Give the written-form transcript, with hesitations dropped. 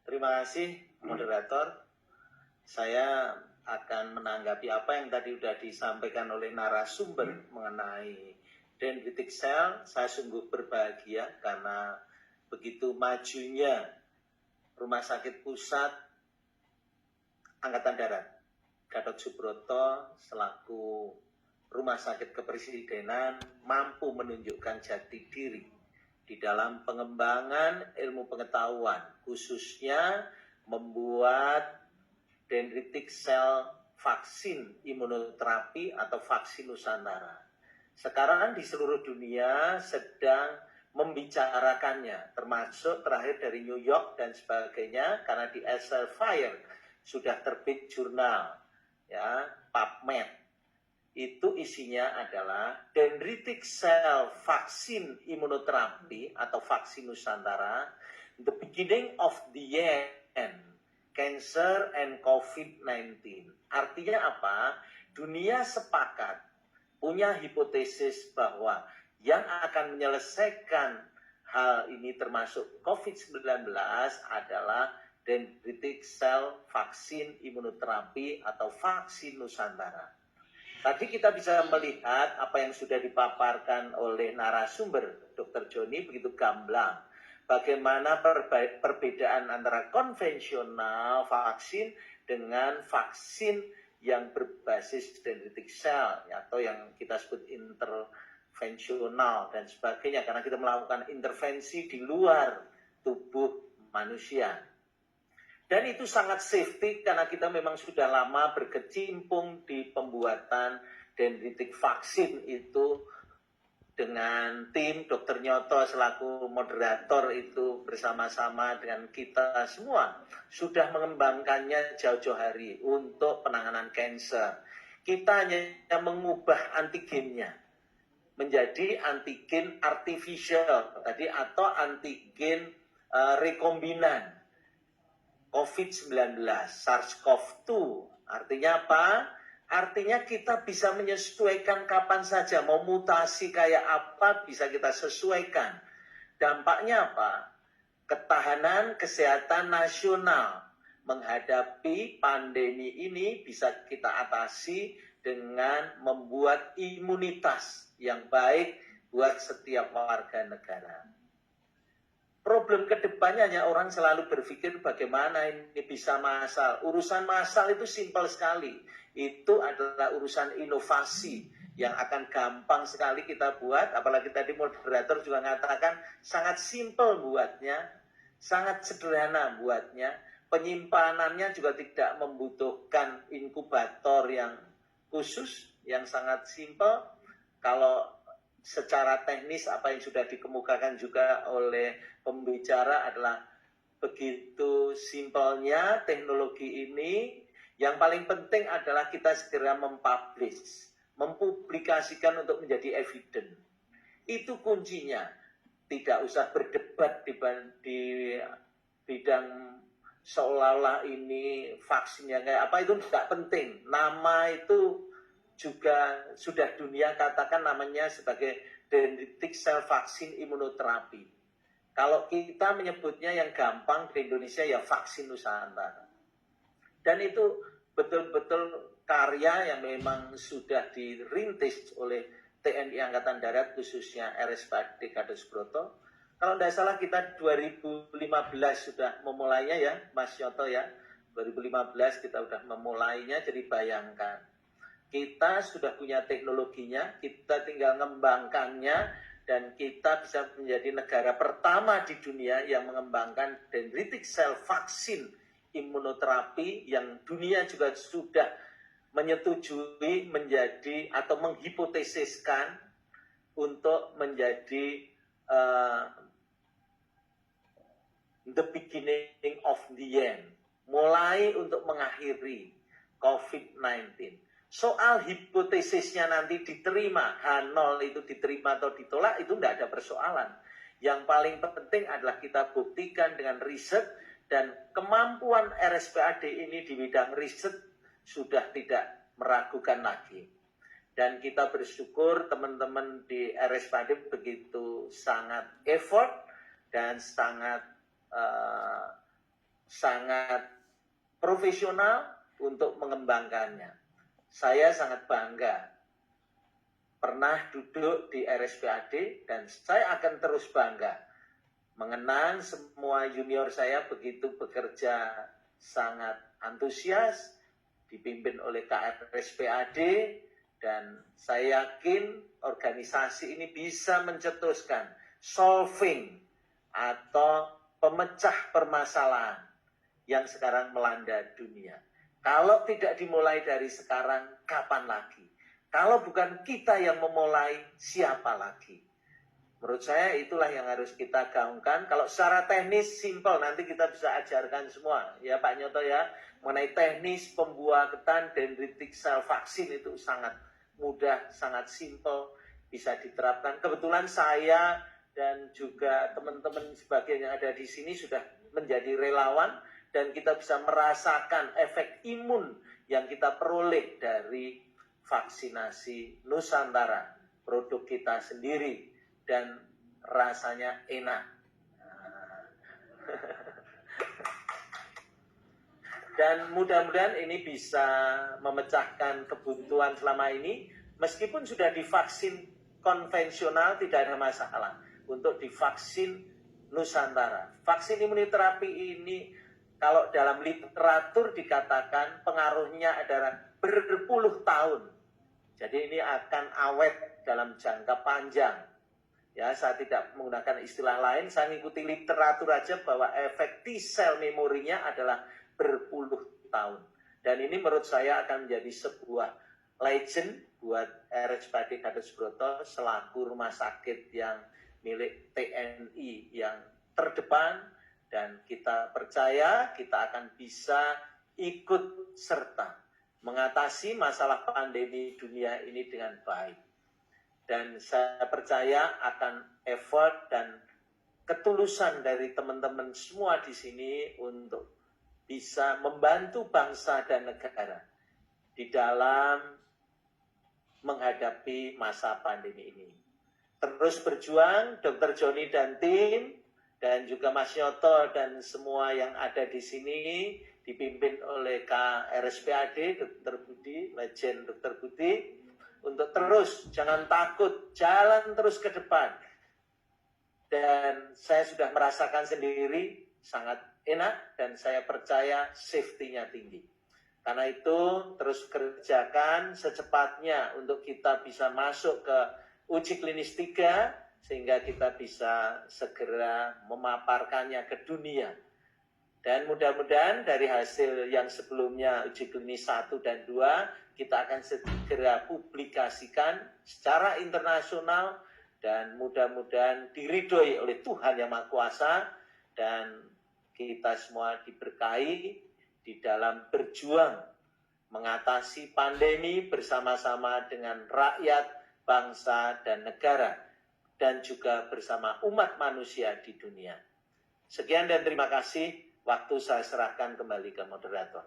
Terima kasih, moderator. Saya akan menanggapi apa yang tadi sudah disampaikan oleh narasumber mengenai dendritic cell. Saya sungguh berbahagia karena begitu majunya Rumah Sakit Pusat Angkatan Darat Gatot Subroto selaku Rumah Sakit Kepresidenan mampu menunjukkan jati diri di dalam pengembangan ilmu pengetahuan, khususnya membuat dendritic cell vaksin imunoterapi atau vaksin Nusantara. Sekarang di seluruh dunia sedang membicarakannya, termasuk terakhir dari New York dan sebagainya, karena di Elsevier sudah terbit jurnal, ya, PubMed. Itu isinya adalah dendritic cell vaksin imunoterapi atau vaksin Nusantara, the beginning of the end, cancer and COVID-19. Artinya apa? Dunia sepakat, punya hipotesis bahwa yang akan menyelesaikan hal ini termasuk COVID-19 adalah dendritic cell vaksin imunoterapi atau vaksin Nusantara. Tadi kita bisa melihat apa yang sudah dipaparkan oleh narasumber Dr. Joni begitu gamblang. Bagaimana perbedaan antara konvensional vaksin dengan vaksin yang berbasis dendritic cell atau yang kita sebut intervensional dan sebagainya. Karena kita melakukan intervensi di luar tubuh manusia. Dan itu sangat safety karena kita memang sudah lama berkecimpung di pembuatan dendritic vaksin itu dengan tim Dr. Nyoto selaku moderator itu bersama-sama dengan kita semua sudah mengembangkannya jauh-jauh hari untuk penanganan kanker. Kita hanya mengubah antigennya menjadi antigen artificial tadi atau antigen rekombinan COVID-19, SARS-CoV-2. Artinya apa? Artinya kita bisa menyesuaikan kapan saja. Mau mutasi kayak apa bisa kita sesuaikan. Dampaknya apa? Ketahanan kesehatan nasional menghadapi pandemi ini bisa kita atasi dengan membuat imunitas yang baik buat setiap warga negara. Problem kedepannya hanya orang selalu berpikir bagaimana ini bisa massal. Urusan massal itu simpel sekali. Itu adalah urusan inovasi yang akan gampang sekali kita buat. Apalagi tadi moderator juga mengatakan sangat simpel buatnya, sangat sederhana buatnya. Penyimpanannya juga tidak membutuhkan inkubator yang khusus, yang sangat simpel. Kalau secara teknis apa yang sudah dikemukakan juga oleh pembicara adalah begitu simpelnya teknologi ini. Yang paling penting adalah kita segera mempublish, mempublikasikan untuk menjadi evidence. Itu kuncinya. Tidak usah berdebat di bidang seolah-olah ini vaksinnya kayak apa, itu tidak penting. Nama itu juga sudah dunia katakan namanya sebagai dendritic cell vaksin imunoterapi. Kalau kita menyebutnya yang gampang di Indonesia ya vaksin Nusantara. Dan itu betul-betul karya yang memang sudah dirintis oleh TNI Angkatan Darat khususnya RSPAD Gatot Subroto. Kalau tidak salah kita 2015 sudah memulainya ya Mas Yoto ya. 2015 kita sudah memulainya, jadi bayangkan. Kita sudah punya teknologinya, kita tinggal mengembangkannya, dan kita bisa menjadi negara pertama di dunia yang mengembangkan dendritic cell vaksin imunoterapi yang dunia juga sudah menyetujui menjadi atau menghipotesiskan untuk menjadi the beginning of the end, mulai untuk mengakhiri COVID-19. Soal hipotesisnya nanti diterima, H0 itu diterima atau ditolak, itu tidak ada persoalan. Yang paling penting adalah kita buktikan dengan riset, dan kemampuan RSPAD ini di bidang riset sudah tidak meragukan lagi. Dan kita bersyukur teman-teman di RSPAD begitu sangat effort dan sangat sangat profesional untuk mengembangkannya. Saya sangat bangga pernah duduk di RSPAD dan saya akan terus bangga mengenang semua junior saya begitu bekerja sangat antusias, dipimpin oleh KRSPAD, dan saya yakin organisasi ini bisa mencetuskan solving atau pemecah permasalahan yang sekarang melanda dunia. Kalau tidak dimulai dari sekarang, kapan lagi? Kalau bukan kita yang memulai, siapa lagi? Menurut saya itulah yang harus kita gaungkan. Kalau secara teknis simpel, nanti kita bisa ajarkan semua. Ya Pak Nyoto ya, mengenai teknis pembuatan dendritic cell vaksin itu sangat mudah, sangat simpel, bisa diterapkan. Kebetulan saya dan juga teman-teman sebagian yang ada di sini sudah menjadi relawan, dan kita bisa merasakan efek imun yang kita peroleh dari vaksinasi Nusantara, produk kita sendiri, dan rasanya enak. Dan mudah-mudahan ini bisa memecahkan kebuntuan selama ini, meskipun sudah divaksin konvensional tidak ada masalah untuk divaksin Nusantara. Vaksin imunoterapi ini kalau dalam literatur dikatakan pengaruhnya adalah berpuluh tahun. Jadi ini akan awet dalam jangka panjang. Ya, saya tidak menggunakan istilah lain, saya mengikuti literatur aja bahwa efek T-cell memorinya adalah berpuluh tahun. Dan ini menurut saya akan menjadi sebuah legend buat RSPAD Gatot Subroto selaku rumah sakit yang milik TNI yang terdepan, dan kita percaya kita akan bisa ikut serta mengatasi masalah pandemi dunia ini dengan baik. Dan saya percaya akan effort dan ketulusan dari teman-teman semua di sini untuk bisa membantu bangsa dan negara di dalam menghadapi masa pandemi ini. Terus berjuang, Dr. Joni dan tim, dan juga Mas Nyoto dan semua yang ada di sini, dipimpin oleh KRSPAD, Dr. Budi, legend Dr. Budi, untuk terus, jangan takut, jalan terus ke depan. Dan saya sudah merasakan sendiri, sangat enak, dan saya percaya safety-nya tinggi. Karena itu, terus kerjakan secepatnya untuk kita bisa masuk ke uji klinis 3, sehingga kita bisa segera memaparkannya ke dunia. Dan mudah-mudahan dari hasil yang sebelumnya uji klinis 1 dan 2, kita akan segera publikasikan secara internasional, dan mudah-mudahan diridhoi oleh Tuhan Yang Maha Kuasa, dan kita semua diberkahi di dalam berjuang mengatasi pandemi bersama-sama dengan rakyat, bangsa, dan negara, dan juga bersama umat manusia di dunia. Sekian dan terima kasih. Waktu saya serahkan kembali ke moderator.